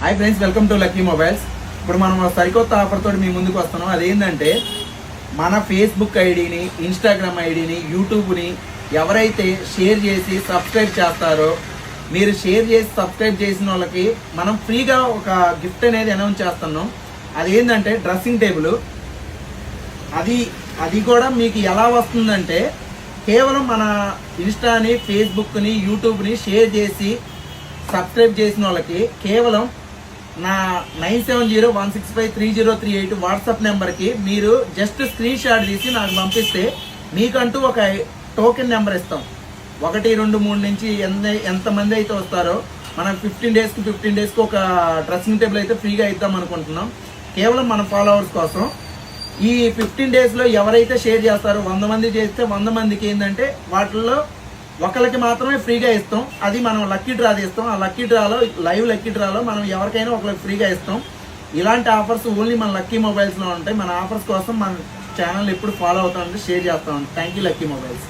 Hi friends, welcome to lucky mobiles. ఇప్పుడు మనం సరికొత్త ఆఫర్ తోటి మీ ముందుకు వస్తున్నాం. అదేంటంటే మన ఫేస్బుక్ ఐడిని, ఇన్స్టాగ్రామ్ ఐడిని, యూట్యూబ్ని ఎవరైతే షేర్ చేసి సబ్స్క్రైబ్ చేస్తారో, మీరు షేర్ చేసి సబ్స్క్రైబ్ చేసిన వాళ్ళకి మనం ఫ్రీగా ఒక గిఫ్ట్ అనేది అనౌన్స్ చేస్తున్నాం. అదేంటంటే డ్రెస్సింగ్ టేబుల్. అది కూడా మీకు ఎలా వస్తుందంటే కేవలం మన ఇన్స్టాని, ఫేస్బుక్ని, యూట్యూబ్ని షేర్ చేసి సబ్స్క్రైబ్ చేసిన వాళ్ళకి కేవలం నా 9701653038 వాట్సాప్ నెంబర్కి మీరు జస్ట్ స్క్రీన్ షాట్ తీసి నాకు పంపిస్తే మీకంటూ ఒక టోకెన్ నెంబర్ ఇస్తాం. 1, 2, 3 నుంచి ఎంతమంది అయితే వస్తారో మనం 15 డేస్కి ఒక డ్రెస్సింగ్ టేబుల్ అయితే ఫ్రీగా ఇద్దాం అనుకుంటున్నాం, కేవలం మన ఫాలోవర్స్ కోసం. ఈ 15 డేస్లో ఎవరైతే షేర్ చేస్తారో 100 మంది చేస్తే 100 మందికి ఏంటంటే వాటిల్లో ఒకరికి మాత్రమే ఫ్రీగా ఇస్తాం. అది మనం లక్కీ డ్రా తీస్తాం. ఆ లక్కీ డ్రాలో, లైవ్ లక్కీ డ్రాలో మనం ఎవరికైనా ఒకరికి ఫ్రీగా ఇస్తాం. ఇలాంటి ఆఫర్స్ ఓన్లీ మన లక్కీ మొబైల్స్లో ఉంటాయి. మన ఆఫర్స్ కోసం మన ఛానల్ ఎప్పుడు ఫాలో అవుతామంటే షేర్ చేస్తాం. Thank you lucky mobiles.